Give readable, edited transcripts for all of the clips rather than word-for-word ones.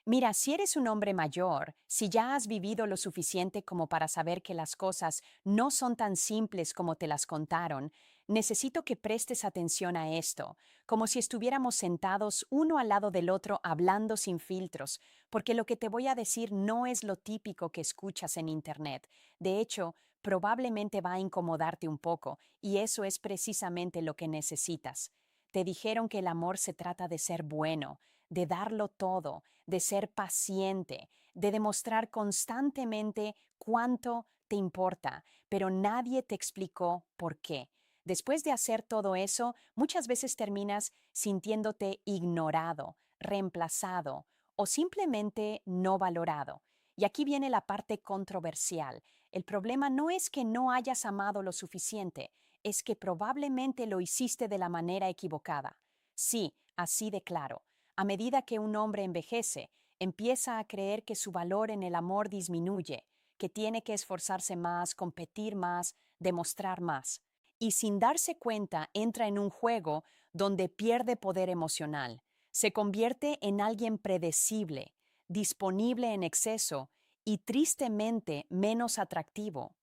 Mira, si eres un hombre mayor, si ya has vivido lo suficiente como para saber que las cosas no son tan simples como te las contaron, necesito que prestes atención a esto, como si estuviéramos sentados uno al lado del otro hablando sin filtros, porque lo que te voy a decir no es lo típico que escuchas en Internet. De hecho, probablemente va a incomodarte un poco, y eso es precisamente lo que necesitas. Te dijeron que el amor se trata de ser bueno, de darlo todo, de ser paciente, de demostrar constantemente cuánto te importa, pero nadie te explicó por qué. Después de hacer todo eso, muchas veces terminas sintiéndote ignorado, reemplazado o simplemente no valorado. Y aquí viene la parte controversial. El problema no es que no hayas amado lo suficiente, es que probablemente lo hiciste de la manera equivocada. Sí, así de claro. A medida que un hombre envejece, empieza a creer que su valor en el amor disminuye, que tiene que esforzarse más, competir más, demostrar más. Y sin darse cuenta entra en un juego donde pierde poder emocional. Se convierte en alguien predecible, disponible en exceso y tristemente menos atractivo.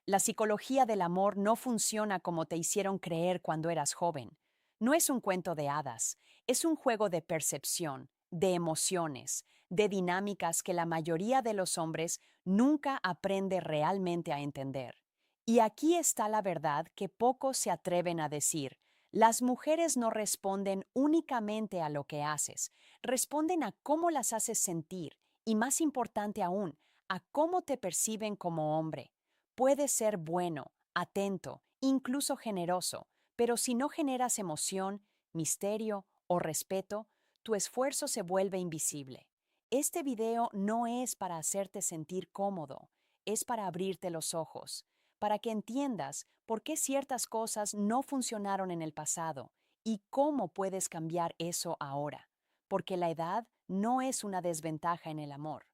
La psicología del amor no funciona como te hicieron creer cuando eras joven. No es un cuento de hadas, es un juego de percepción, de emociones, de dinámicas que la mayoría de los hombres nunca aprende realmente a entender. Y aquí está la verdad que pocos se atreven a decir. Las mujeres no responden únicamente a lo que haces, responden a cómo las haces sentir y, más importante aún, a cómo te perciben como hombre. Puedes ser bueno, atento, incluso generoso, pero si no generas emoción, misterio o respeto, tu esfuerzo se vuelve invisible. Este video no es para hacerte sentir cómodo, es para abrirte los ojos, para que entiendas por qué ciertas cosas no funcionaron en el pasado y cómo puedes cambiar eso ahora, porque la edad no es una desventaja en el amor.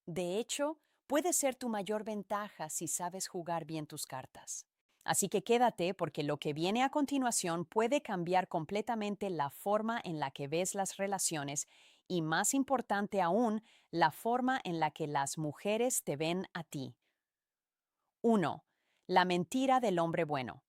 De hecho, puede ser tu mayor ventaja si sabes jugar bien tus cartas. Así que quédate porque lo que viene a continuación puede cambiar completamente la forma en la que ves las relaciones y, más importante aún, la forma en la que las mujeres te ven a ti. 1. La mentira del hombre bueno.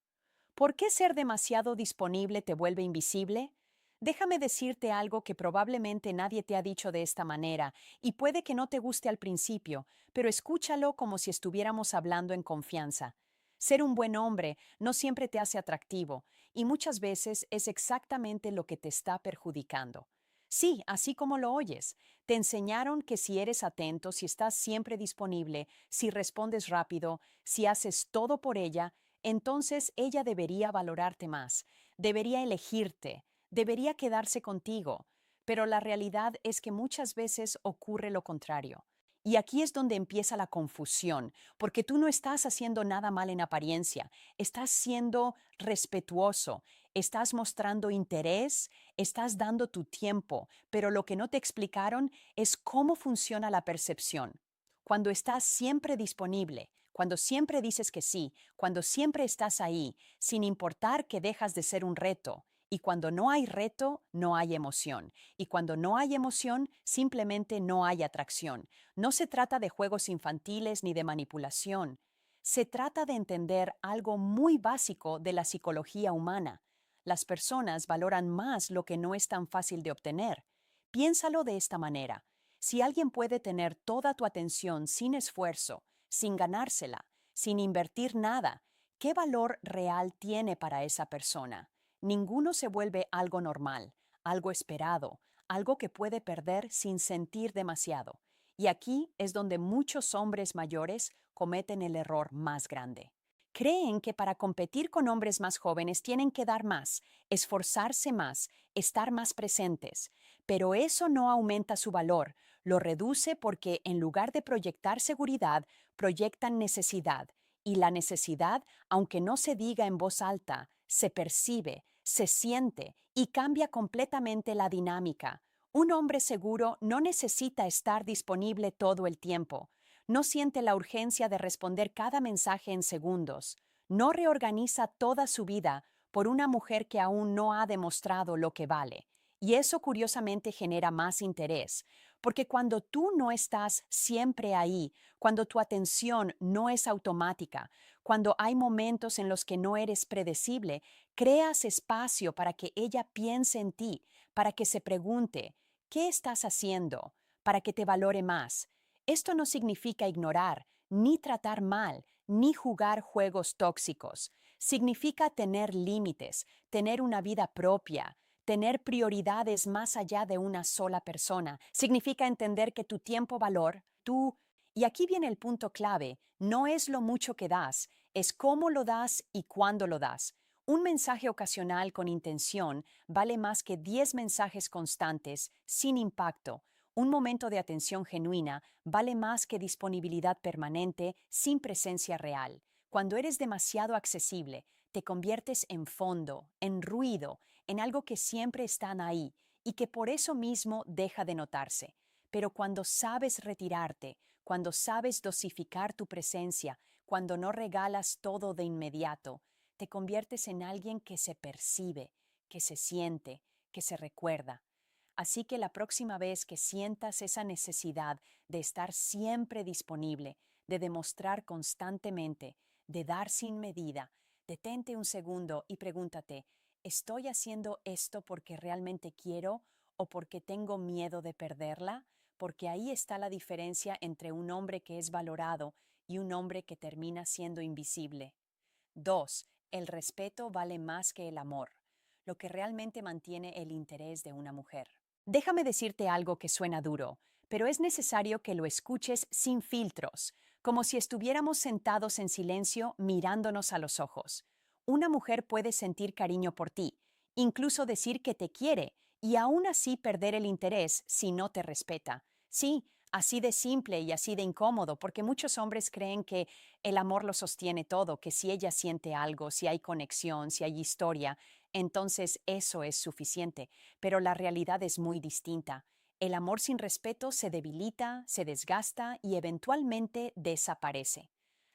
¿Por qué ser demasiado disponible te vuelve invisible? Déjame decirte algo que probablemente nadie te ha dicho de esta manera, y puede que no te guste al principio, pero escúchalo como si estuviéramos hablando en confianza. Ser un buen hombre no siempre te hace atractivo, y muchas veces es exactamente lo que te está perjudicando. Sí, así como lo oyes, te enseñaron que si eres atento, si estás siempre disponible, si respondes rápido, si haces todo por ella, entonces ella debería valorarte más, debería elegirte, debería quedarse contigo, pero la realidad es que muchas veces ocurre lo contrario. Y aquí es donde empieza la confusión, porque tú no estás haciendo nada mal en apariencia, estás siendo respetuoso, estás mostrando interés, estás dando tu tiempo, pero lo que no te explicaron es cómo funciona la percepción. Cuando estás siempre disponible, cuando siempre dices que sí, cuando siempre estás ahí, sin importar que dejas de ser un reto, y cuando no hay reto, no hay emoción. Y cuando no hay emoción, simplemente no hay atracción. No se trata de juegos infantiles ni de manipulación. Se trata de entender algo muy básico de la psicología humana. Las personas valoran más lo que no es tan fácil de obtener. Piénsalo de esta manera. Si alguien puede tener toda tu atención sin esfuerzo, sin ganársela, sin invertir nada, ¿qué valor real tiene para esa persona? Ninguno se vuelve algo normal, algo esperado, algo que puede perder sin sentir demasiado. Y aquí es donde muchos hombres mayores cometen el error más grande. Creen que para competir con hombres más jóvenes tienen que dar más, esforzarse más, estar más presentes, pero eso no aumenta su valor, lo reduce porque en lugar de proyectar seguridad, proyectan necesidad, y la necesidad, aunque no se diga en voz alta, se percibe, se siente y cambia completamente la dinámica. Un hombre seguro no necesita estar disponible todo el tiempo. No siente la urgencia de responder cada mensaje en segundos. No reorganiza toda su vida por una mujer que aún no ha demostrado lo que vale. Y eso curiosamente genera más interés, Porque cuando tú no estás siempre ahí, cuando tu atención no es automática, cuando hay momentos en los que no eres predecible, creas espacio para que ella piense en ti, para que se pregunte, ¿qué estás haciendo? Para que te valore más. Esto no significa ignorar, ni tratar mal, ni jugar juegos tóxicos. Significa tener límites, tener una vida propia, tener prioridades más allá de una sola persona. Significa entender que tu tiempo valor, tú... Y aquí viene el punto clave, no es lo mucho que das, es cómo lo das y cuándo lo das. Un mensaje ocasional con intención vale más que 10 mensajes constantes sin impacto. Un momento de atención genuina vale más que disponibilidad permanente sin presencia real. Cuando eres demasiado accesible, te conviertes en fondo, en ruido, en algo que siempre están ahí y que por eso mismo deja de notarse. Pero cuando sabes retirarte, cuando sabes dosificar tu presencia, cuando no regalas todo de inmediato, te conviertes en alguien que se percibe, que se siente, que se recuerda. Así que la próxima vez que sientas esa necesidad de estar siempre disponible, de demostrar constantemente, de dar sin medida, detente un segundo y pregúntate, ¿estoy haciendo esto porque realmente quiero o porque tengo miedo de perderla? Porque ahí está la diferencia entre un hombre que es valorado y un hombre que termina siendo invisible. 2. El respeto vale más que el amor, lo que realmente mantiene el interés de una mujer. Déjame decirte algo que suena duro, pero es necesario que lo escuches sin filtros, como si estuviéramos sentados en silencio mirándonos a los ojos. Una mujer puede sentir cariño por ti, incluso decir que te quiere, y aún así perder el interés si no te respeta. Sí, así de simple y así de incómodo, porque muchos hombres creen que el amor lo sostiene todo, que si ella siente algo, si hay conexión, si hay historia, entonces eso es suficiente. Pero la realidad es muy distinta. El amor sin respeto se debilita, se desgasta y eventualmente desaparece.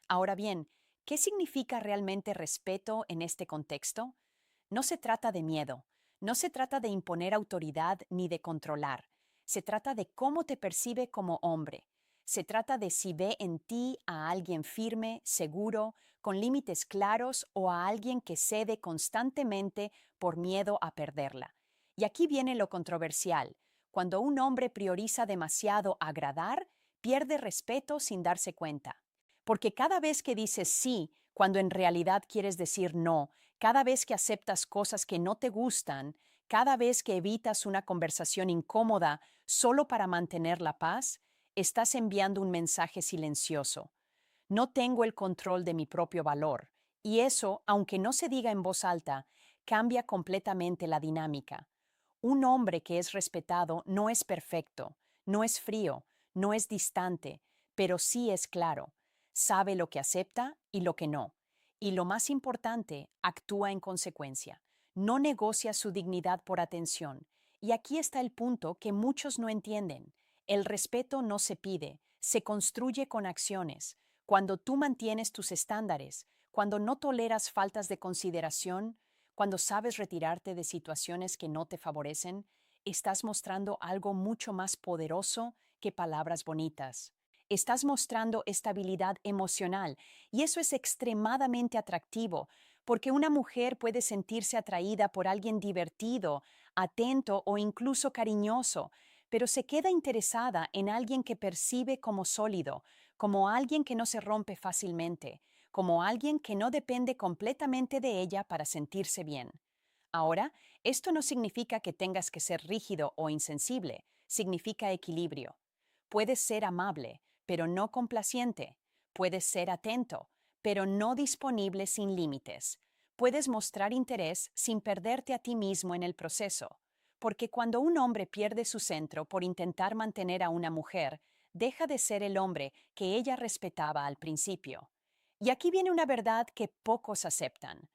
Ahora bien, ¿qué significa realmente respeto en este contexto? No se trata de miedo, no se trata de imponer autoridad ni de controlar. Se trata de cómo te percibe como hombre. Se trata de si ve en ti a alguien firme, seguro, con límites claros o a alguien que cede constantemente por miedo a perderla. Y aquí viene lo controversial. Cuando un hombre prioriza demasiado agradar, pierde respeto sin darse cuenta. Porque cada vez que dices sí, cuando en realidad quieres decir no, cada vez que aceptas cosas que no te gustan, cada vez que evitas una conversación incómoda solo para mantener la paz, estás enviando un mensaje silencioso. No tengo el control de mi propio valor. Y eso, aunque no se diga en voz alta, cambia completamente la dinámica. Un hombre que es respetado no es perfecto, no es frío, no es distante, pero sí es claro. Sabe lo que acepta y lo que no. Y lo más importante, actúa en consecuencia. No negocia su dignidad por atención. Y aquí está el punto que muchos no entienden. El respeto no se pide, se construye con acciones. Cuando tú mantienes tus estándares, cuando no toleras faltas de consideración, cuando sabes retirarte de situaciones que no te favorecen, estás mostrando algo mucho más poderoso que palabras bonitas. Estás mostrando estabilidad emocional y eso es extremadamente atractivo porque una mujer puede sentirse atraída por alguien divertido, atento o incluso cariñoso, pero se queda interesada en alguien que percibe como sólido, como alguien que no se rompe fácilmente, como alguien que no depende completamente de ella para sentirse bien. Ahora, esto no significa que tengas que ser rígido o insensible, significa equilibrio. Puedes ser amable, pero no complaciente. Puedes ser atento, pero no disponible sin límites. Puedes mostrar interés sin perderte a ti mismo en el proceso. Porque cuando un hombre pierde su centro por intentar mantener a una mujer, deja de ser el hombre que ella respetaba al principio. Y aquí viene una verdad que pocos aceptan.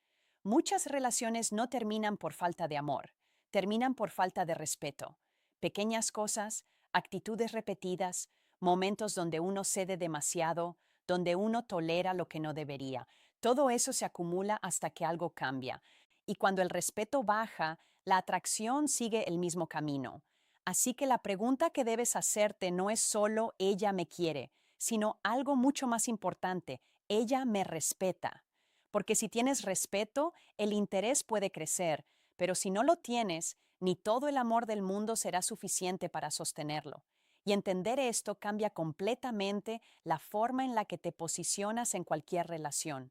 Muchas relaciones no terminan por falta de amor, terminan por falta de respeto. Pequeñas cosas, actitudes repetidas, momentos donde uno cede demasiado, donde uno tolera lo que no debería. Todo eso se acumula hasta que algo cambia. Y cuando el respeto baja, la atracción sigue el mismo camino. Así que la pregunta que debes hacerte no es solo ella me quiere, sino algo mucho más importante, ella me respeta. Porque si tienes respeto, el interés puede crecer, pero si no lo tienes, ni todo el amor del mundo será suficiente para sostenerlo. Y entender esto cambia completamente la forma en la que te posicionas en cualquier relación.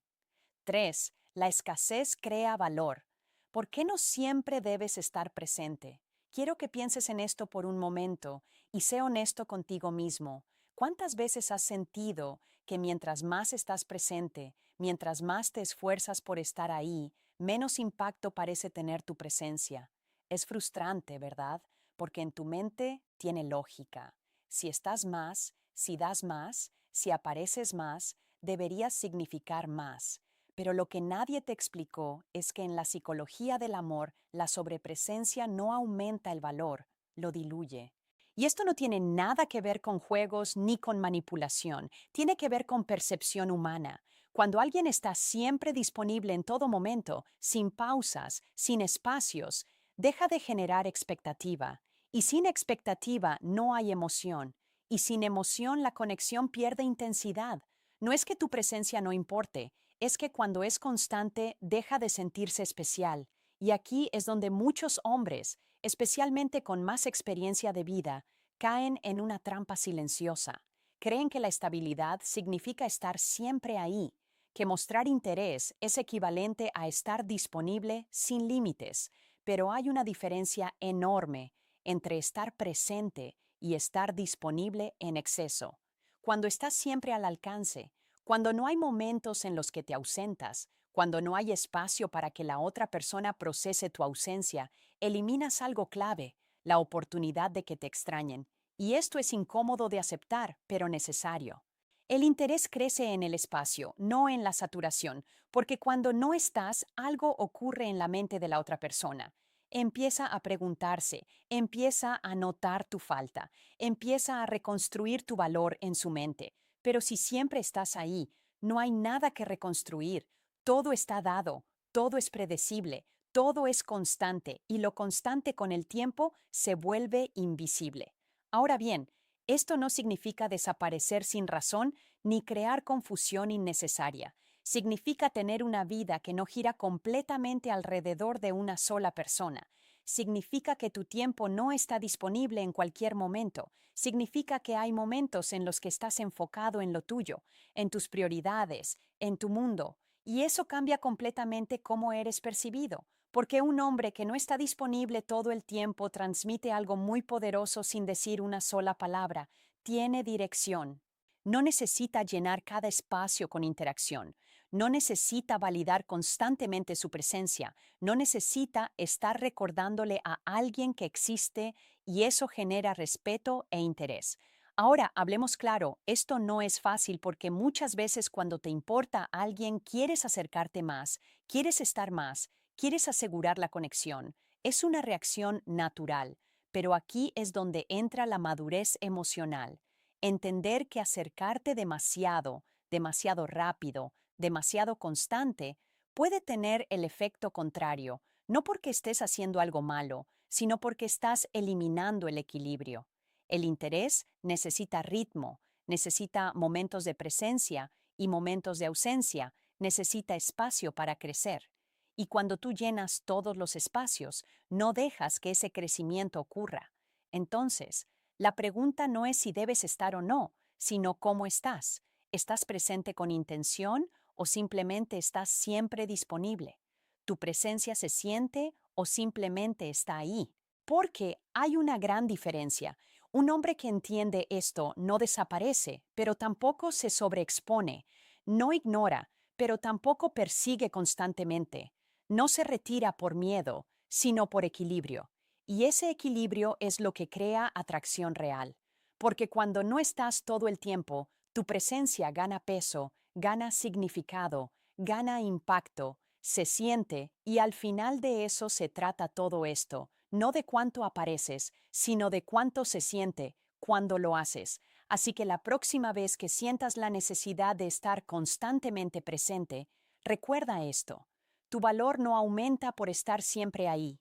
3. La escasez crea valor. ¿Por qué no siempre debes estar presente? Quiero que pienses en esto por un momento y sé honesto contigo mismo. ¿Cuántas veces has sentido que mientras más estás presente, mientras más te esfuerzas por estar ahí, menos impacto parece tener tu presencia? Es frustrante, ¿verdad? Porque en tu mente tiene lógica. Si estás más, si das más, si apareces más, deberías significar más. Pero lo que nadie te explicó es que en la psicología del amor, la sobrepresencia no aumenta el valor, lo diluye. Y esto no tiene nada que ver con juegos ni con manipulación, tiene que ver con percepción humana. Cuando alguien está siempre disponible en todo momento, sin pausas, sin espacios, deja de generar expectativa. Y sin expectativa no hay emoción. Y sin emoción la conexión pierde intensidad. No es que tu presencia no importe, es que cuando es constante deja de sentirse especial, y aquí es donde muchos hombres, especialmente con más experiencia de vida, caen en una trampa silenciosa. Creen que la estabilidad significa estar siempre ahí, que mostrar interés es equivalente a estar disponible sin límites, pero hay una diferencia enorme entre estar presente y estar disponible en exceso. Cuando estás siempre al alcance, cuando no hay momentos en los que te ausentas, cuando no hay espacio para que la otra persona procese tu ausencia, eliminas algo clave, la oportunidad de que te extrañen. Y esto es incómodo de aceptar, pero necesario. El interés crece en el espacio, no en la saturación, porque cuando no estás, algo ocurre en la mente de la otra persona. Empieza a preguntarse, empieza a notar tu falta, empieza a reconstruir tu valor en su mente. Pero si siempre estás ahí, no hay nada que reconstruir. Todo está dado, todo es predecible, todo es constante y lo constante con el tiempo se vuelve invisible. Ahora bien, esto no significa desaparecer sin razón ni crear confusión innecesaria. Significa tener una vida que no gira completamente alrededor de una sola persona. Significa que tu tiempo no está disponible en cualquier momento. Significa que hay momentos en los que estás enfocado en lo tuyo, en tus prioridades, en tu mundo, y eso cambia completamente cómo eres percibido, porque un hombre que no está disponible todo el tiempo transmite algo muy poderoso sin decir una sola palabra, tiene dirección. No necesita llenar cada espacio con interacción, no necesita validar constantemente su presencia, no necesita estar recordándole a alguien que existe y eso genera respeto e interés. Ahora, hablemos claro, esto no es fácil porque muchas veces cuando te importa a alguien quieres acercarte más, quieres estar más, quieres asegurar la conexión. Es una reacción natural, pero aquí es donde entra la madurez emocional. Entender que acercarte demasiado, demasiado rápido, demasiado constante, puede tener el efecto contrario, no porque estés haciendo algo malo, sino porque estás eliminando el equilibrio. El interés necesita ritmo, necesita momentos de presencia y momentos de ausencia, necesita espacio para crecer. Y cuando tú llenas todos los espacios, no dejas que ese crecimiento ocurra. Entonces, la pregunta no es si debes estar o no, sino cómo estás. ¿Estás presente con intención o simplemente estás siempre disponible? ¿Tu presencia se siente o simplemente está ahí? Porque hay una gran diferencia. Un hombre que entiende esto no desaparece, pero tampoco se sobreexpone, no ignora, pero tampoco persigue constantemente, no se retira por miedo, sino por equilibrio. Y ese equilibrio es lo que crea atracción real. Porque cuando no estás todo el tiempo, tu presencia gana peso, gana significado, gana impacto, se siente y al final de eso se trata todo esto, no de cuánto apareces, sino de cuánto se siente cuando lo haces. Así que la próxima vez que sientas la necesidad de estar constantemente presente, recuerda esto. Tu valor no aumenta por estar siempre ahí.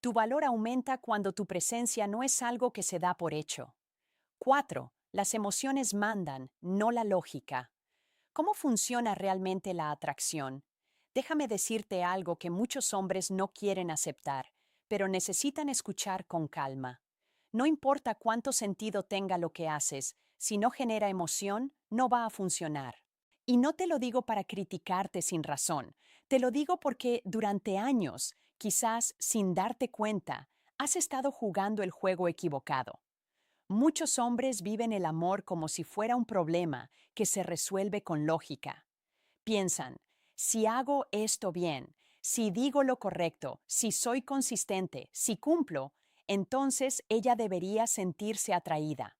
Tu valor aumenta cuando tu presencia no es algo que se da por hecho. 4. Las emociones mandan, no la lógica. ¿Cómo funciona realmente la atracción? Déjame decirte algo que muchos hombres no quieren aceptar, pero necesitan escuchar con calma. No importa cuánto sentido tenga lo que haces, si no genera emoción, no va a funcionar. Y no te lo digo para criticarte sin razón, te lo digo porque durante años, quizás sin darte cuenta, has estado jugando el juego equivocado. Muchos hombres viven el amor como si fuera un problema que se resuelve con lógica. Piensan, si hago esto bien, si digo lo correcto, si soy consistente, si cumplo, entonces ella debería sentirse atraída.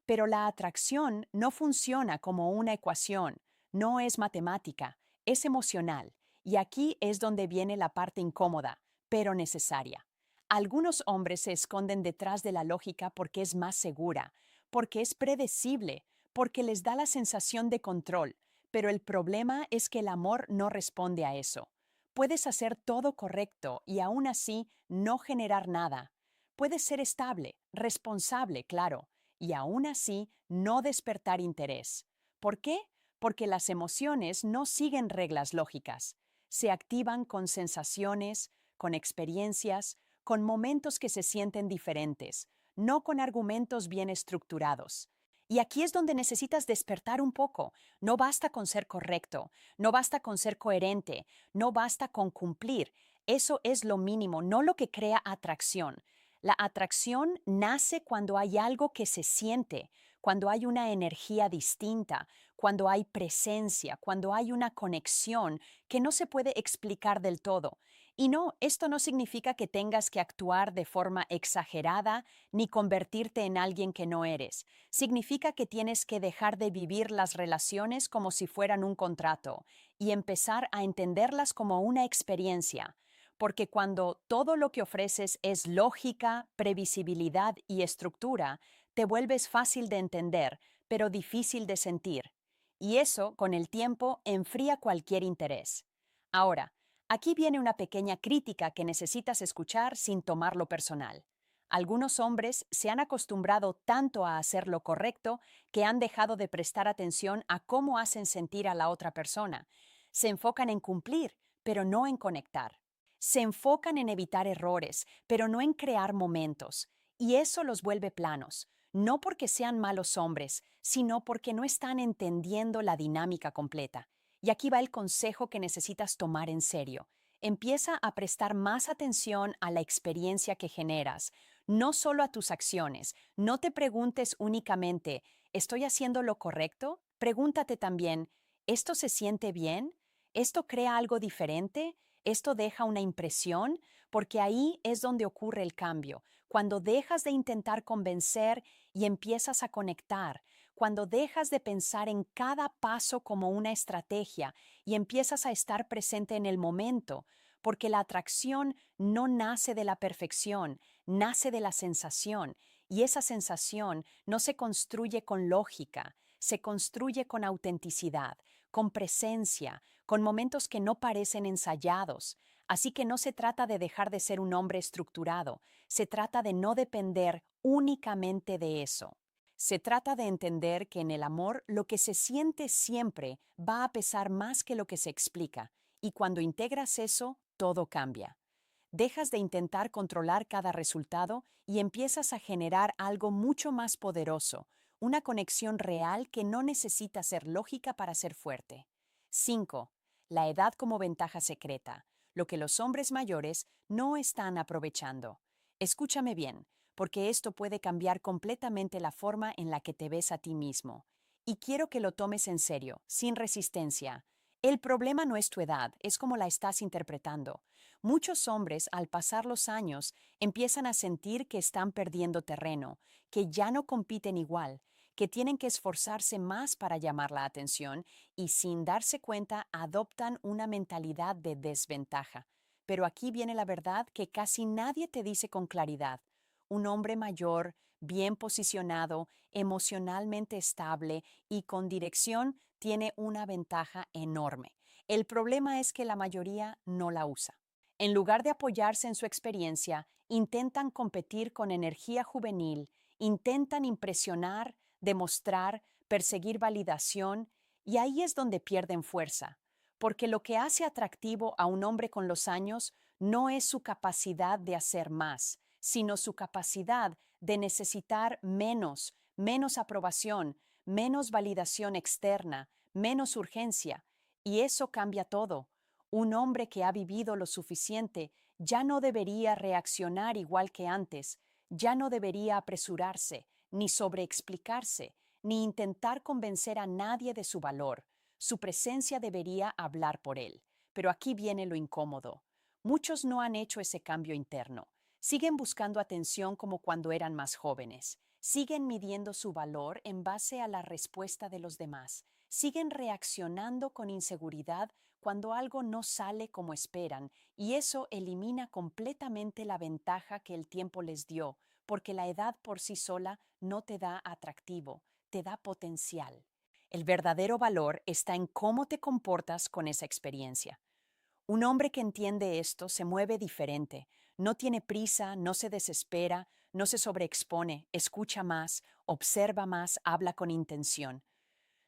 Pero la atracción no funciona como una ecuación, no es matemática, es emocional, y aquí es donde viene la parte incómoda, pero necesaria. Algunos hombres se esconden detrás de la lógica porque es más segura, porque es predecible, porque les da la sensación de control, pero el problema es que el amor no responde a eso. Puedes hacer todo correcto y aún así no generar nada. Puedes ser estable, responsable, claro, y aún así no despertar interés. ¿Por qué? Porque las emociones no siguen reglas lógicas. Se activan con sensaciones, con experiencias, con momentos que se sienten diferentes, no con argumentos bien estructurados. Y aquí es donde necesitas despertar un poco. No basta con ser correcto, no basta con ser coherente, no basta con cumplir. Eso es lo mínimo, no lo que crea atracción. La atracción nace cuando hay algo que se siente, cuando hay una energía distinta, cuando hay presencia, cuando hay una conexión que no se puede explicar del todo. Y no, esto no significa que tengas que actuar de forma exagerada ni convertirte en alguien que no eres. Significa que tienes que dejar de vivir las relaciones como si fueran un contrato y empezar a entenderlas como una experiencia. Porque cuando todo lo que ofreces es lógica, previsibilidad y estructura, te vuelves fácil de entender, pero difícil de sentir. Y eso, con el tiempo, enfría cualquier interés. Ahora, aquí viene una pequeña crítica que necesitas escuchar sin tomarlo personal. Algunos hombres se han acostumbrado tanto a hacer lo correcto que han dejado de prestar atención a cómo hacen sentir a la otra persona. Se enfocan en cumplir, pero no en conectar. Se enfocan en evitar errores, pero no en crear momentos. Y eso los vuelve planos, no porque sean malos hombres, sino porque no están entendiendo la dinámica completa. Y aquí va el consejo que necesitas tomar en serio. Empieza a prestar más atención a la experiencia que generas, no solo a tus acciones. No te preguntes únicamente, ¿estoy haciendo lo correcto? Pregúntate también, ¿esto se siente bien? ¿Esto crea algo diferente? ¿Esto deja una impresión? Porque ahí es donde ocurre el cambio, cuando dejas de intentar convencer y empiezas a conectar, cuando dejas de pensar en cada paso como una estrategia y empiezas a estar presente en el momento, porque la atracción no nace de la perfección, nace de la sensación, y esa sensación no se construye con lógica, se construye con autenticidad, con presencia, con momentos que no parecen ensayados. Así que no se trata de dejar de ser un hombre estructurado, se trata de no depender únicamente de eso. Se trata de entender que en el amor lo que se siente siempre va a pesar más que lo que se explica, y cuando integras eso, todo cambia. Dejas de intentar controlar cada resultado y empiezas a generar algo mucho más poderoso, una conexión real que no necesita ser lógica para ser fuerte. 5. La edad como ventaja secreta, lo que los hombres mayores no están aprovechando. Escúchame bien, porque esto puede cambiar completamente la forma en la que te ves a ti mismo. Y quiero que lo tomes en serio, sin resistencia. El problema no es tu edad, es como la estás interpretando. Muchos hombres, al pasar los años, empiezan a sentir que están perdiendo terreno, que ya no compiten igual, que tienen que esforzarse más para llamar la atención y sin darse cuenta adoptan una mentalidad de desventaja. Pero aquí viene la verdad que casi nadie te dice con claridad. Un hombre mayor, bien posicionado, emocionalmente estable y con dirección tiene una ventaja enorme. El problema es que la mayoría no la usa. En lugar de apoyarse en su experiencia, intentan competir con energía juvenil, intentan impresionar, demostrar, perseguir validación, y ahí es donde pierden fuerza, porque lo que hace atractivo a un hombre con los años no es su capacidad de hacer más, sino su capacidad de necesitar menos aprobación, menos validación externa, menos urgencia, y eso cambia todo. Un hombre que ha vivido lo suficiente ya no debería reaccionar igual que antes, ya no debería apresurarse, ni sobreexplicarse, ni intentar convencer a nadie de su valor. Su presencia debería hablar por él. Pero aquí viene lo incómodo. Muchos no han hecho ese cambio interno. Siguen buscando atención como cuando eran más jóvenes. Siguen midiendo su valor en base a la respuesta de los demás. Siguen reaccionando con inseguridad cuando algo no sale como esperan, y eso elimina completamente la ventaja que el tiempo les dio, porque la edad por sí sola no te da atractivo, te da potencial. El verdadero valor está en cómo te comportas con esa experiencia. Un hombre que entiende esto se mueve diferente, no tiene prisa, no se desespera, no se sobreexpone, escucha más, observa más, habla con intención.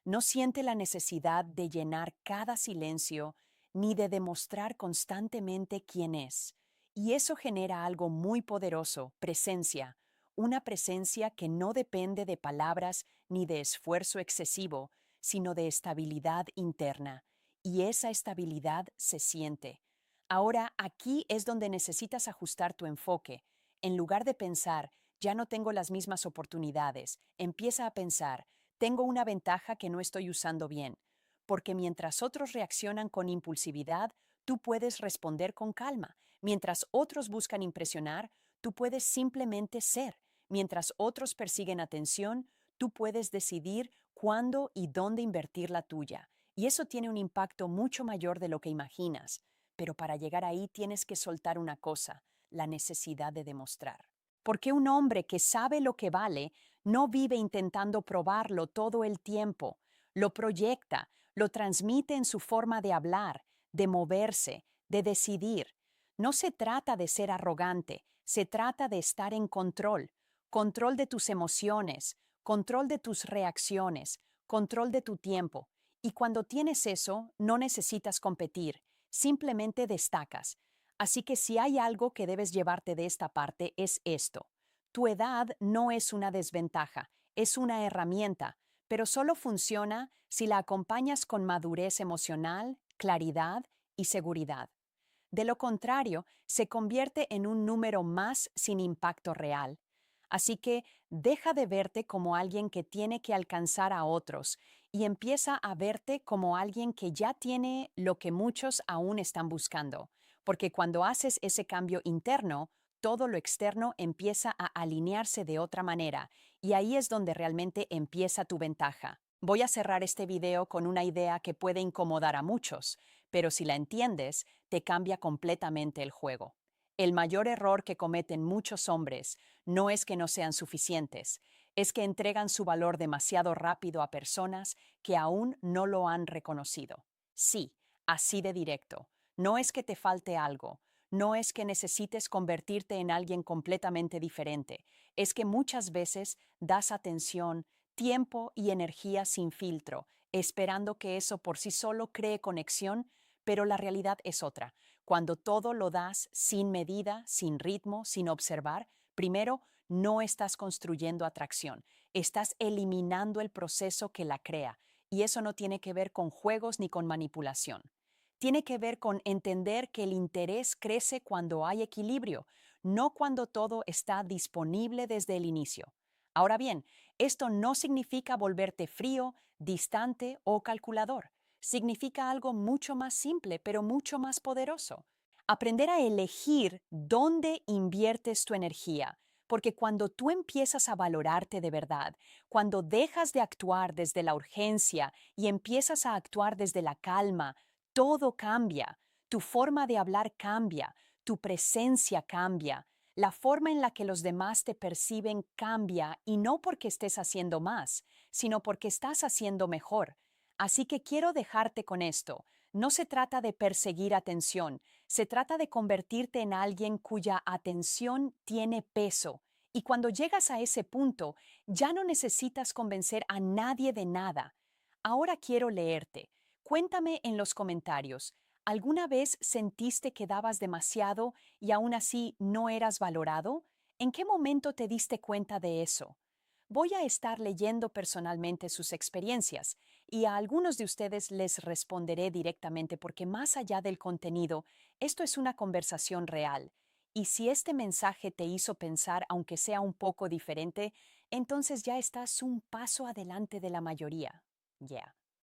No siente la necesidad de llenar cada silencio ni de demostrar constantemente quién es. Y eso genera algo muy poderoso, presencia, una presencia que no depende de palabras ni de esfuerzo excesivo, sino de estabilidad interna. Y esa estabilidad se siente. Ahora, aquí es donde necesitas ajustar tu enfoque. En lugar de pensar, ya no tengo las mismas oportunidades, empieza a pensar, tengo una ventaja que no estoy usando bien, porque mientras otros reaccionan con impulsividad, tú puedes responder con calma. Mientras otros buscan impresionar, tú puedes simplemente ser. Mientras otros persiguen atención, tú puedes decidir cuándo y dónde invertir la tuya. Y eso tiene un impacto mucho mayor de lo que imaginas. Pero para llegar ahí tienes que soltar una cosa, la necesidad de demostrar. Porque un hombre que sabe lo que vale no vive intentando probarlo todo el tiempo, lo proyecta, lo transmite en su forma de hablar, de moverse, de decidir. No se trata de ser arrogante, se trata de estar en control, control de tus emociones, control de tus reacciones, control de tu tiempo. Y cuando tienes eso, no necesitas competir, simplemente destacas. Así que si hay algo que debes llevarte de esta parte es esto. Tu edad no es una desventaja, es una herramienta, pero solo funciona si la acompañas con madurez emocional, claridad y seguridad. De lo contrario, se convierte en un número más sin impacto real. Así que deja de verte como alguien que tiene que alcanzar a otros y empieza a verte como alguien que ya tiene lo que muchos aún están buscando, porque cuando haces ese cambio interno, todo lo externo empieza a alinearse de otra manera y ahí es donde realmente empieza tu ventaja. Voy a cerrar este video con una idea que puede incomodar a muchos, pero si la entiendes, te cambia completamente el juego. El mayor error que cometen muchos hombres no es que no sean suficientes, es que entregan su valor demasiado rápido a personas que aún no lo han reconocido. Sí, así de directo. No es que te falte algo, no es que necesites convertirte en alguien completamente diferente, es que muchas veces das atención, tiempo y energía sin filtro, esperando que eso por sí solo cree conexión, pero la realidad es otra. Cuando todo lo das sin medida, sin ritmo, sin observar, primero, no estás construyendo atracción, estás eliminando el proceso que la crea, y eso no tiene que ver con juegos ni con manipulación. Tiene que ver con entender que el interés crece cuando hay equilibrio, no cuando todo está disponible desde el inicio. Ahora bien, esto no significa volverte frío, distante o calculador. Significa algo mucho más simple, pero mucho más poderoso. Aprender a elegir dónde inviertes tu energía, porque cuando tú empiezas a valorarte de verdad, cuando dejas de actuar desde la urgencia y empiezas a actuar desde la calma, todo cambia. Tu forma de hablar cambia, tu presencia cambia, la forma en la que los demás te perciben cambia y no porque estés haciendo más, sino porque estás haciendo mejor. Así que quiero dejarte con esto. No se trata de perseguir atención, Se trata de convertirte en alguien cuya atención tiene peso. Y cuando llegas a ese punto, ya no necesitas convencer a nadie de nada. Ahora quiero leerte. Cuéntame en los comentarios, ¿alguna vez sentiste que dabas demasiado y aún así no eras valorado? ¿En qué momento te diste cuenta de eso? Voy a estar leyendo personalmente sus experiencias y a algunos de ustedes les responderé directamente porque más allá del contenido, esto es una conversación real. Y si este mensaje te hizo pensar, aunque sea un poco diferente, entonces ya estás un paso adelante de la mayoría. Ya.